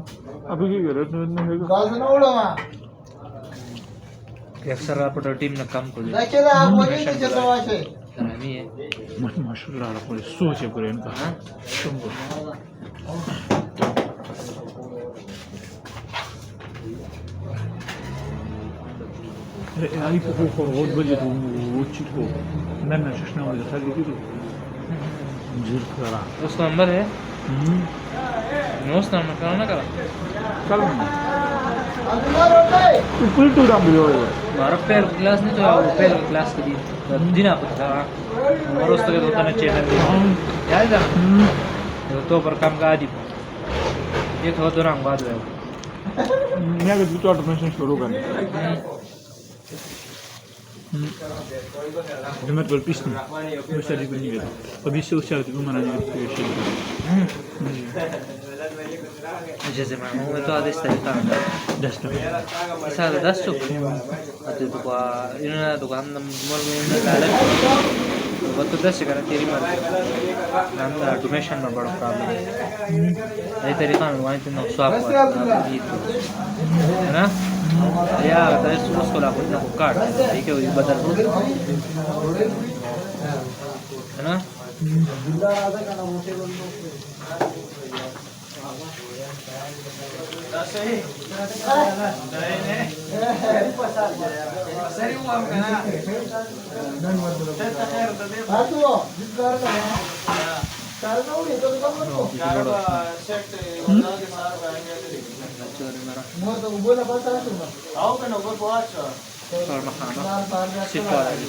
अभी क्या कर रहे हो इसमें है गाल से ना उड़ा वहाँ अक्सर आप टीम ने काम को देखिए आप वही नहीं चलता वहाँ से नहीं है माशाल्लाह आप बोले सोच है पूरे इनका हाँ तुमको अरे आई को बहुत बजे तो वो चीज को मैं शशना वाले था लेकिन तो मुझे करा उसका नंबर है नोस नंबर करा ना करा कल फुल टू राम भी होगा मारा पैर क्लास नहीं तो पैर क्लास के दिन दिन आप था और उस तक होता ना चैनल याद है तो पर काम का आदि एक हो तो रंग बाद है मैं अगर दूसरा ऑटोमेशन शुरू करना जमत पर पिस नहीं वो सारी बनी गई अभी से उस चाहते को मनाने की कोशिश जैसे मैं तो आदेश तरीका है 10 ऐसा 10 चुप आते तो का इन्होंने दुकान नंबर में डाला वो तो 10 करा तेरी मर्जी नाम ऑटोमेशन में बड़ा प्रॉब्लम है ये तरीका में वहीं तो स्वाप है ना या तो उसको ला को काट ठीक है वो बदल है ना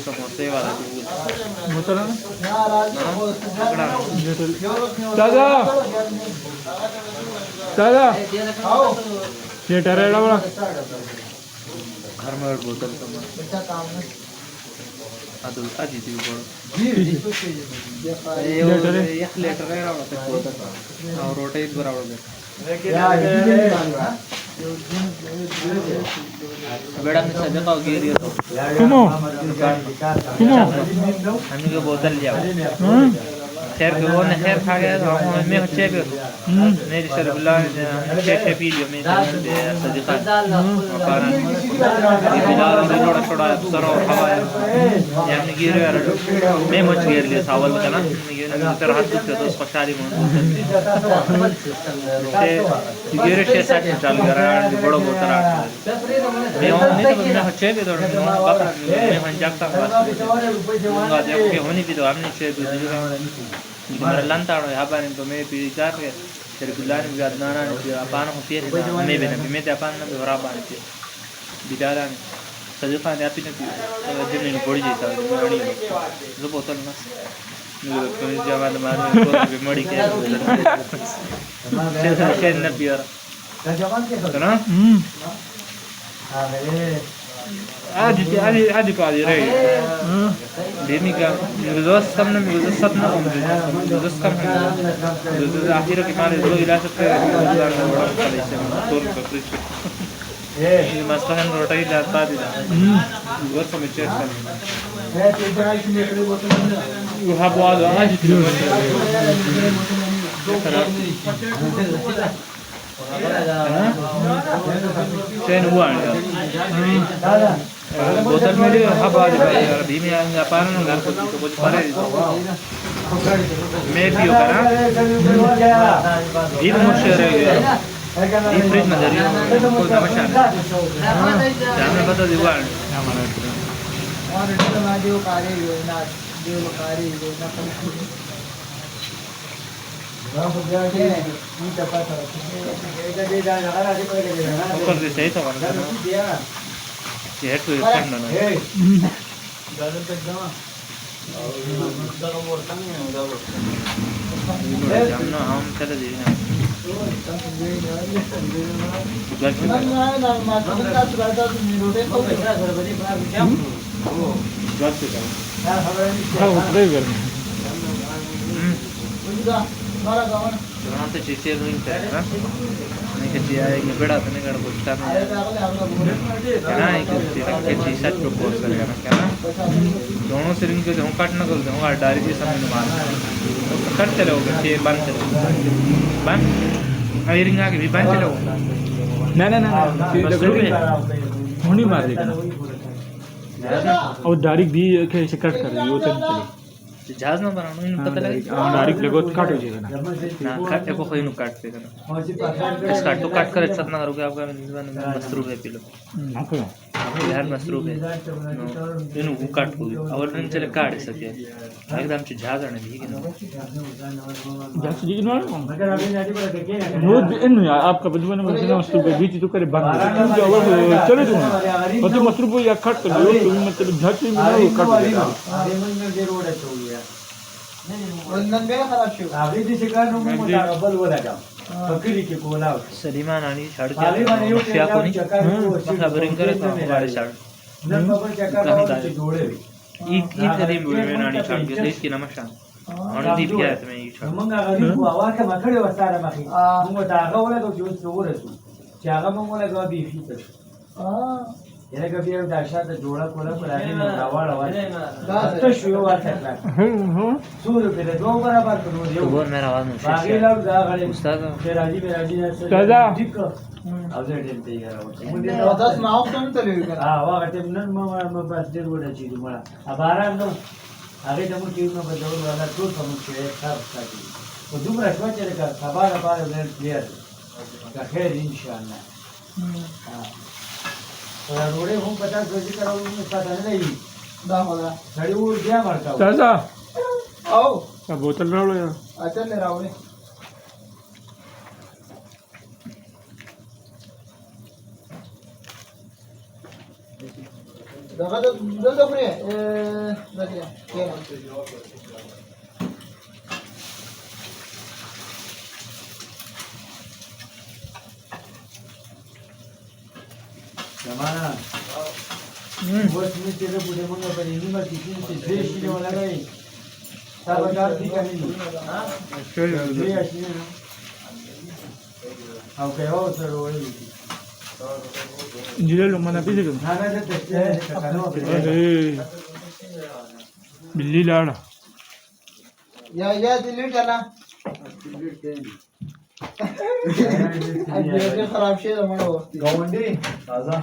समोसे वाला दादा दादा ये टरेड़ा वाला घर में बोतल अदुल अजी दी बोल ये एक लीटर है बोतल और रोटे बराबर है बेड़ा में सजा का गिरी तो तुमो हमने को बोतल लिया खैर के वो ने खैर खा गया तो मैं अच्छे भी मेरी शरबुल्ला अच्छे पी लियो मैं सदिका मकान बिलाल ने थोड़ा थोड़ा सरो हवा यानी गिर यार मैं मच गिर लिया सावल का ना ये तेरा हाथ से तो खुशहाली मन से गिर से साथ चल गया बड़ा बोतल मैं नहीं तो मैं अच्छे भी तो मैं हम जागता बस देखो के होनी भी तो हमने से मेरा लंता है हबाने तो मैं भी जा के तेरे गुलान भी अदनाना ने अपान हो पिए मैं भी नहीं मैं तो अपान ना दोरा बान के बिदारा ने सजुफा ने आपने दिन ने बड़ी जाता है मड़ी जो बोतल ना तो जवान मार को भी मड़ी के से न पियर ना आज पादी रे देमिका दोस्त सामने में दोस्त सपना दोस्त कम है दोस्त आखिर के मारे दो इलाज पे ये मस्ता है रोटा ही जाता दिला वो समझ चेक कर you have all the आज चैन हुआ है बोतल में हब आज भाई यार भी में जापान में घर को तो कुछ परे मैं भी करा भी मुझे रहेगा ये फ्रिज में दरिया कोई समस्या नहीं जाने बता दीवार और इधर ना जो कार्य योजना ऊपर से सही तो करना ये है तो करना ना हमने हम चले जी ना वहाँ से चीज़ें नहीं करेगा नहीं कि चीज़ आएगी बड़ा तो नहीं कर पूछता नहीं क्या ना एक चीज़ सच प्रपोज करेगा ना क्या ना दोनों सिरिंज को जो काट ना कर दूँगा डायरेक्ट ही समझ मार कट चले होगा चीज़ बंद चले बंद रिंग आगे भी बंद चले होगा नहीं मार देगा और डायरेक्ट भी कैसे कट कर रही है वो तो नहीं चलेगी जहाज ना बनाना इन पता लगे डायरेक्ट लगो तो काट हो जाएगा ना ना काट को कोई नु काट देगा ना इस काट तो काट कर एक साथ ना करोगे आपका मसरूफ है पिलो यार मसरूफ है इन वो काट को और नहीं चले काट सके एकदम से जहाज आने दी कि ना जैसे जी ना नो इन आपका बदबू ने मुझे मसरूफ है बीच तो करे बंद जो चले दूंगा मतलब मसरूफ या काट कर दो मतलब झट में वो काट देगा सलीमान आणि शाड़ के मफिया को नहीं खबरिंग करे तो गाड़ी शाड़ ई तेरी मुझे में नानी शाड़ के देश की नमस्कार और दीप गया है तुम्हें ये शाड़ याने कभी एक दाशा तो जोड़ा कोला पर आने में रावण आवाज तो शुरू हुआ था सूर पे दो बराबर करो तो बोल मेरा आवाज में बाकी लोग जा गए उस्ताद राजी ने दादा ठीक अब जे देते यार मुझे तो नाव कौन चले हां वा कहते न म बस दे रोड अच्छी तुम्हारा अब आराम दो आगे तुम टीम में बदल वाला तो समझ सब साथी तो दूसरा सोच रहा सवाल बार में क्लियर का खैर इंशाल्लाह हां और रोडे हूँ 50 बजे करो में पता नहीं दा होला गाड़ी उड़ गया मारता हूं दादा आओ का बोतल ला लो यार अच्छा ले रहा हूं दादा तो दो फ्री है बढ़िया क्या जमाना बस में तेरे बुढ़े मंगा पर इन्हीं में किसी से देश की वाला नहीं सब बाजार थी कहीं हां ये अच्छी है आओ के हो सर वो इंजीनियर लोग मना पीछे क्यों ना ना देखते हैं बिल्ली लाड़ा या दिल्ली चला आज खराब शे जमाना गवंडी ताजा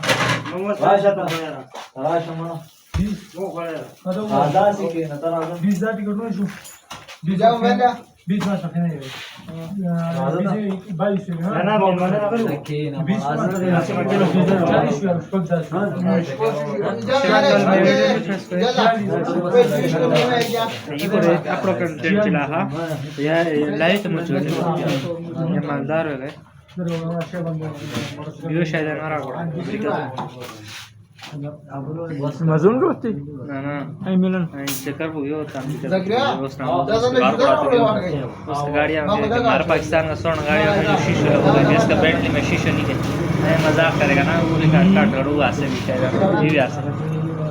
भाषा तो ताजा म्हणा 20 वो खळा आधा सिके ना तर अजून 20 साठी कडून शू 20 वेल्या 20 वाजता नाही 22 ना ना बोल मला ना 20 आपला कंटेंट चला हा या लाइट मुझे ये मालदार है यो शायद हमारा मजून रोती ना ना आई मिलन आई चक्कर हो गया था उस गाड़ियां हमारे पाकिस्तान का स्वर्ण गाड़ियां में शीशे लगे इसका बेंटली में शीशे नहीं है मजाक करेगा ना पूरी काट करूँगा से भी शायद ये भी आ सकता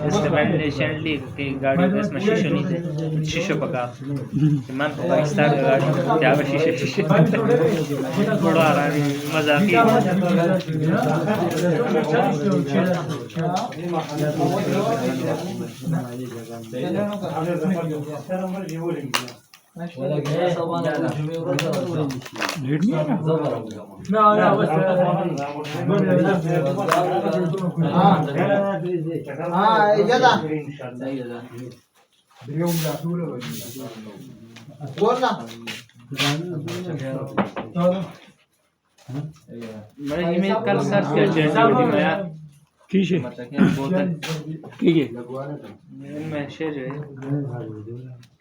इसके बेंटली शेंटली की गाड़ी में इसमें शीशे नहीं थे शीशे पका मन तो पाकिस्तान का गाड़ी क्या में शीशे बड़ा आ रहा है मजाक मैं कल सर्च किया मैसेज है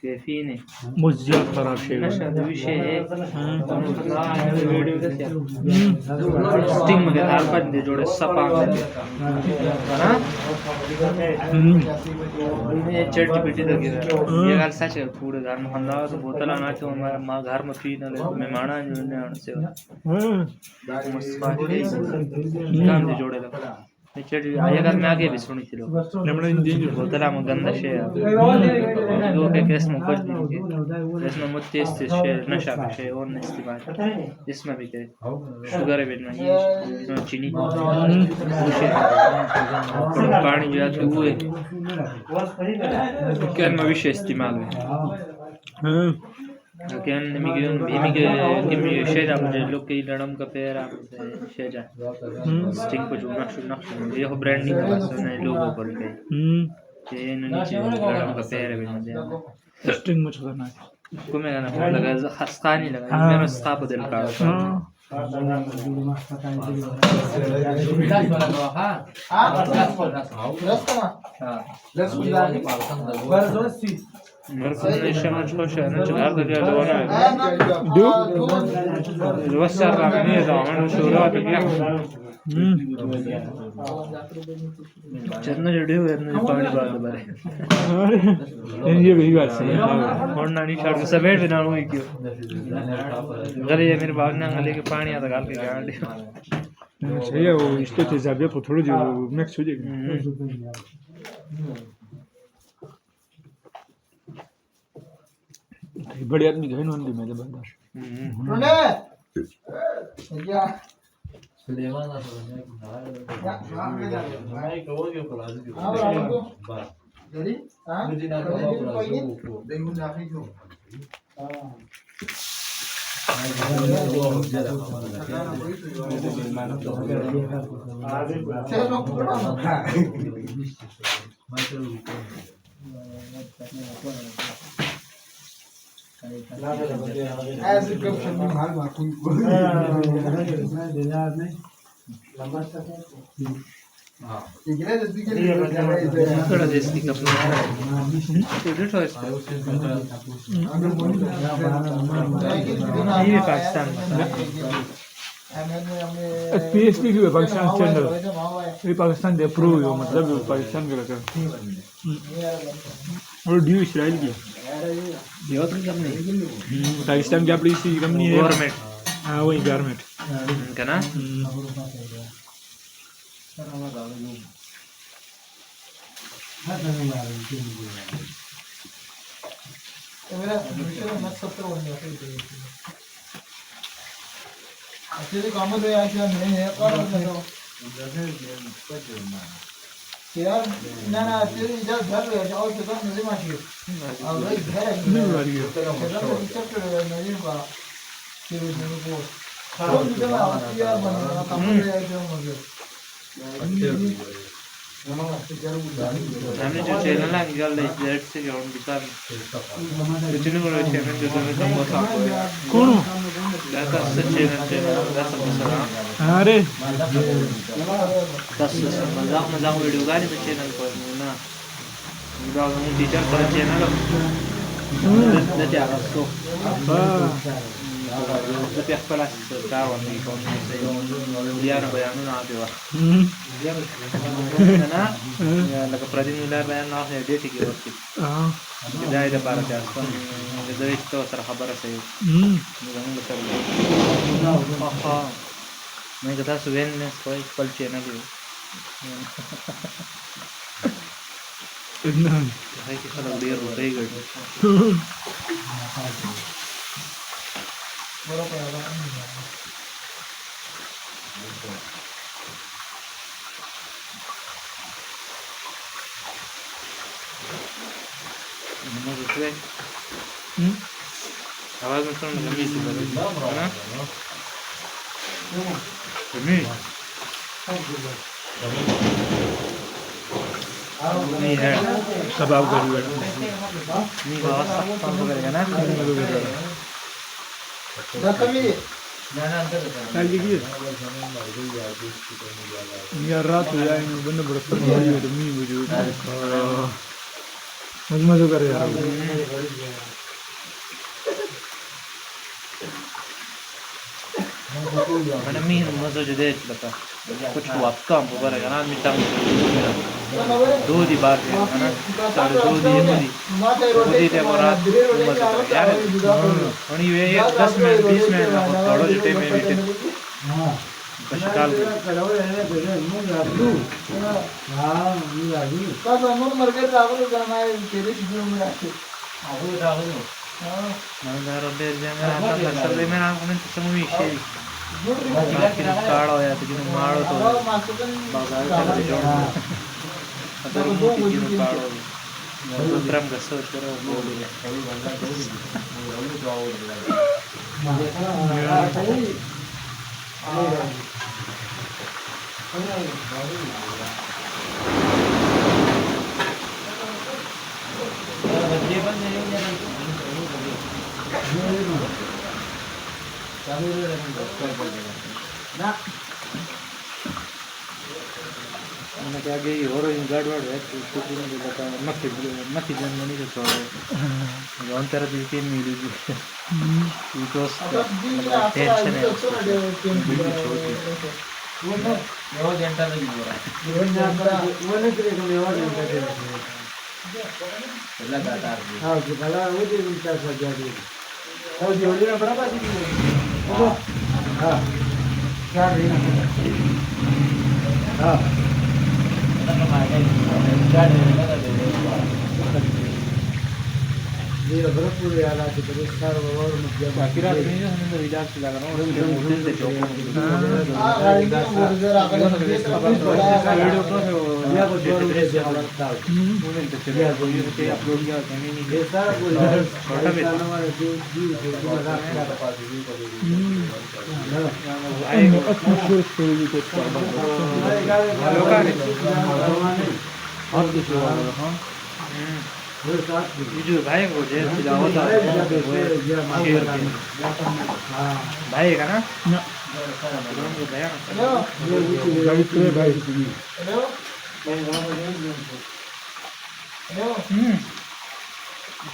कैफी ने मुझे खराब है नशा विषय है वीडियो का स्टिंग में हार बंदे जोड़े सपा हां ये चैट जीपीटी तक ये गाल सच है पूरे घर में हमला तो बोतल आना तो हमारा मां घर में पी ना ले मेहमान जो ने आने से मस्त बात है काम दे जोड़े चढ़ी आया कर मैं आगे भी सुनी थी लोग बोतल में गंदा शे लोग के केस में कुछ नहीं इसमें मुत्ते से नशा का शे और नहीं इस्तेमाल इसमें भी के शुगर है बिना ये चीनी पानी जो है वो है क्या में विशेष इस्तेमाल है Again,imi sheda mujhe log ke ladam ka pera sheda sting ko juna shuna ye ho branding ka bas na logo पर के ये नीचे ladam का पैर भी मुझे स्टिंग मुझे करना है को मैं गाना लगा हस्का नहीं लगा मैं हस्का बदल का मेरे को नहीं समझ को शायद चार दरिया दोना है दो चार राम नहीं है हम शुरुआत किया चन्ना जुड़े हुए हैं पानी बात बारे ये भी बात सही है और नानी छाड़ के सवेर बिना हुई क्यों गले ये मेरे बाग ना गले के पानी आता गाल के गाड़ सही है वो इसके हिसाब से थोड़ा जो मिक्स हो जाएगा बड़े आदमी गए नॉन में जबरदस्त क्या Suleman As it comes from Malma, थोड़ा देश की कपड़ा फेवरेट है इसका ये पाकिस्तान पीएसपी की पाकिस्तान चैनल ये पाकिस्तान दे अप्रूव हो मतलब पाकिस्तान का लगा और ड्यू इस्राइल की ये तो कंपनी पाकिस्तान की अपनी सी कंपनी है गवर्नमेंट हाँ वही गवर्नमेंट का ना मेरा मत सत्तर होने एक्चुअली कॉमन वे आज नहीं है और यार ना ना एक्चुअली इधर घर है और तो कम नहीं माची और भाई घर है नहीं वाली है तो चैप्टर है नहीं का फिर नहीं को तो इधर यार बना कॉमन वे आज मुझे हमने जो चैनल है निकाल ले जेड से जो हम दिखा कुछ नहीं बोलो चैनल जो तुम्हें तुम बता कौन दाता से चैनल दाता मसला अरे 10 मजाक वीडियो गाने में चैनल पर ना ब्लॉग में टीचर पर चैनल ده تعرفه ده بيحصل دعوة من يكون ديانا بيانون عادوا أنا لك فرادين ولا بيان ناس يديتي كي وقت ده إذا بارك أصلا إذا يشتو ترى خبر سيء مزمن بسر मैं कथा सुबह में कोई कल चैनल है इतना है कि साला उड़े रोते ही गए आवाज में सुन लगी थी ना नहीं है कबाब करी बैठ नहीं बात सब करेगा ना यार रात हो जाएंगे बंदे बड़ा तो नहीं मुझे मजा करे यार मैंने मीन मज़ो जदे लगा कुछ हुआ काम होगा रहेगा ना मिटा दो दी बार है ना सारे दो दी थे रात यार और ये 10 मिनट 20 मिनट थोड़ा जुटे में भी Pascal. Kasa nur market ragu karena kiri sih belum berhasil. Mana darah berjaya apa sampai mana aku minta semua isi. Kira karo ya tuh gini malu tuh. Bagai cakap jodoh. Atau mungkin gini karo. Tram gasol terus boleh. मैंने कहा कि और guard ward है तो कुछ नहीं बता मक्खी जन्म नहीं तो जौन तरह दी के मिली जी बिकॉज़ टेंशन है बिल्कुल छोटी वो ना 9 घंटा लगी हो रहा है वो नहीं करेगा मैं और घंटा दे लगातार हां जी भला वो भी उनका सजा दे और जोड़ी में बड़ा बात है हां क्या रही हां Mira, pero pude a la que te estar valor no ya बाकी रात में जो हमने रिचार्ज चला रहा हूँ और होटल से जॉब वीडियो तो या को जोर में से लगता है उन्हें तो चलिए वीडियो के अपलोड किया कहीं नहीं ये सारा कोई छोटा भी वाला जो लगा कर पा दी आएगा अच्छा स्टोरी को हेलो का और कुछ हां ये जो भाई को जे चिल्लावत है भाई का ना भाई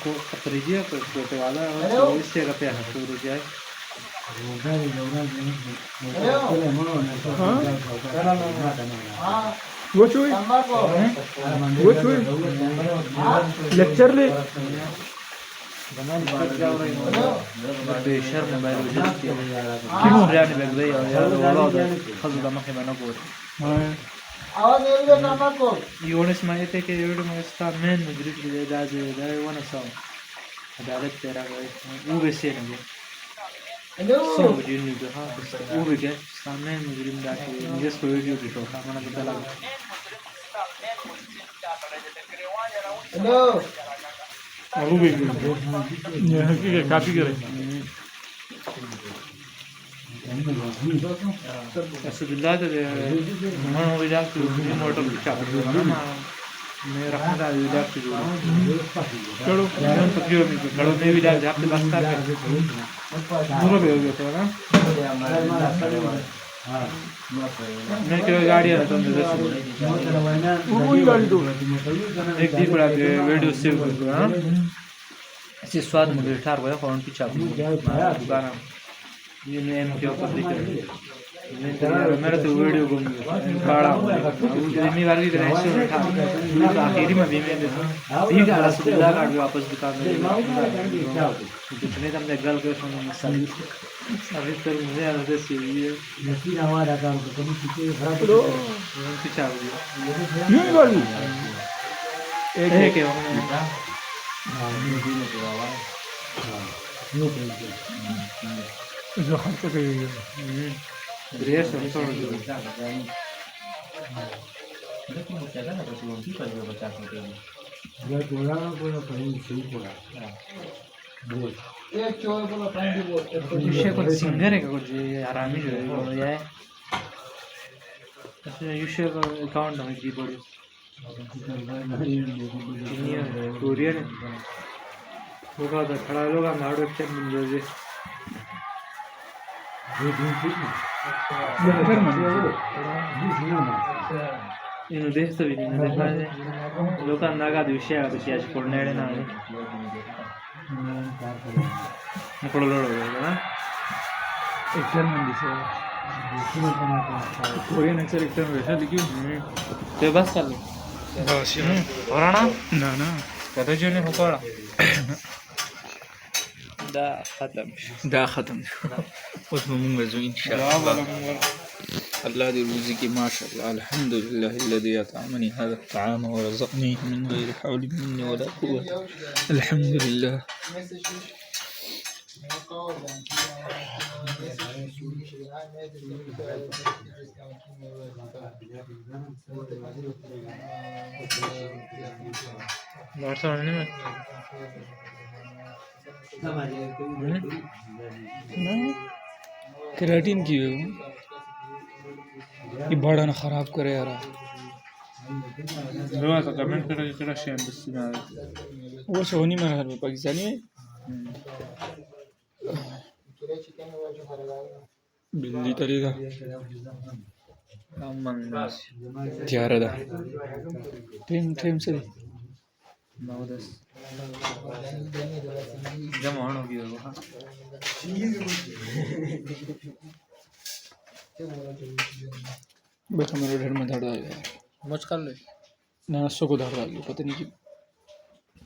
को खतरीजिया को छोटे वाला और इससे का पे है तो जाए वो चुई लेक्चर ले बेशर मोबाइल क्यों ब्रांड बैग ले यार वाला खजुदा मखे बना को आवाज नहीं दे नंबर को यूनिस में थे कि वीडियो में स्टार मैन मुजरिम के दाजे दाए वन सॉन्ग अदालत तेरा गए वो वैसे नहीं हेलो सो मुझे नहीं तो हां वो भी क्या सामने मुजरिम दाके जिसको वीडियो की तो सामने पता लगा हेलो वो भी ये की कॉपी करे ऐसे बिल्ला तो मन हो गया कि मोटर चाप ना मैं रखना था ये डाक जो चलो मैं तो क्यों नहीं करो मैं भी डाक आपके पास था पूरा भी हो गया था ना हां मैं क्या गाड़ी है तो वो गाड़ी तो एक दी बड़ा वीडियो सेव कर दो हां ऐसे स्वाद मुझे ठार गया फोन पीछा दुकान ये मैं क्या कर दी मेरा तो वीडियो को काड़ा मी बार भी ऐसे उठा आखिरी में भी मैं ठीक है रसगुल्ला काट के वापस दुकान में जितने तुम गल के सुन अभी तक मुझे आदत सी है मशीन हमारा काम तो कभी पीछे खराब हो पीछे आ गया ये वाली एक है हां ये में तो आवाज नो जो हम तो करेंगे Gracias, solo yo. Ya toda por ahí sí por ahí. बोल एक चोर बोला पानी बोल विषय को सिंगर है कुछ आरामी जो है ये ऐसे विषय का अकाउंट है की बड़ी ये कोरियन होगा तो खड़ा लोग हम हार्ड वेबसाइट मिल जाए ये ಇನ್ನು ದೇಶದಲ್ಲಿ ಲೋಕಂದಾಗ ಅದು ವಿಷಯ ಆಗುತ್ತೆ ಅಷ್ಟು ಕೊಡ್ನೇಳೆ ನಾನು ಕೊಡೋಣ एक्टर मंदी से कोरियन एक्टर एक्टर वैसा लिखियो ते बस कर लो बस होराना ना ना कदा जो ने होकड़ा दा खत्म उसमें मुंगे जो इंशाल्लाह अल्लाह दी रोजी की माशाअल्लाह अल्हम्दुलिल्लाह الذي अत'मनी هذا الطعام ورزقني من غير حول مني ولا قوة अल्हम्दुलिल्लाह केराटिन की है ये बड़ा ना खराब करे यार लोग तो कमेंट करके करा शेयर बस ना वो सोनी में है पाकिस्तानी बिल्ली तरीका त्यारा दा टेम से नौदस जमा होना भी होगा बैठा मेरे ढेर में धड़ आ गया मच कर ले ना सो को धड़ आ गया पता नहीं कि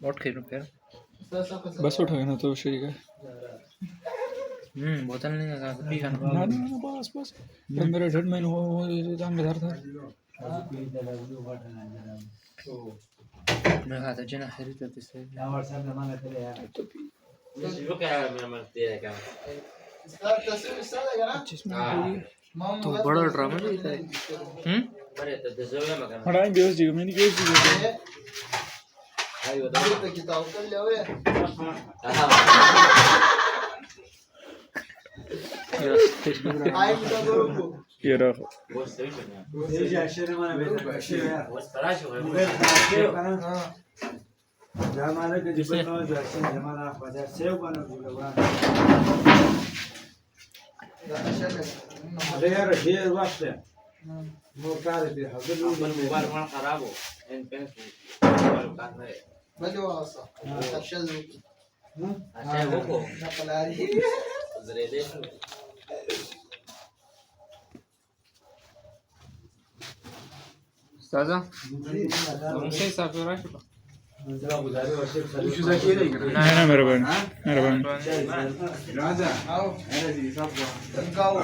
बहुत खेलूं फिर बस उठा गया ना तो शरीक है बोतल नहीं लगा पी खाना ना बस मेरे ढेर में हो जान में धड़ था मैं खाता जना खरीद करते से तो पी वो क्या है मेरा मरते है क्या तो बड़ा ड्रामा नहीं था बड़े तो दसवें मगर हटाएं बेहोश जी मैंने केस जी आई बता तो किताब कर ले ओए आई बता दो ये रखो वो सही है ये जाशरे माने बेटा वो तराश हो जमाना के जीवन में जाशरे जमाना बाजार सेव बनो भगवान अरे यार ये वक्त है वो कार पे हजर मन मोबाइल वन खराब हो इन पेन मोबाइल का है बजो आसा तशल अच्छा वो को नकलारी जरे दे साजा उनसे हिसाब से रहा ना मेरा बहन राजा आओ अरे जी सब गाओ गाओ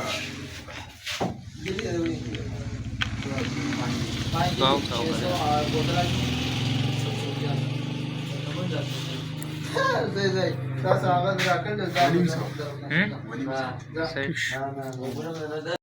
दे दे सासा आवाज रखन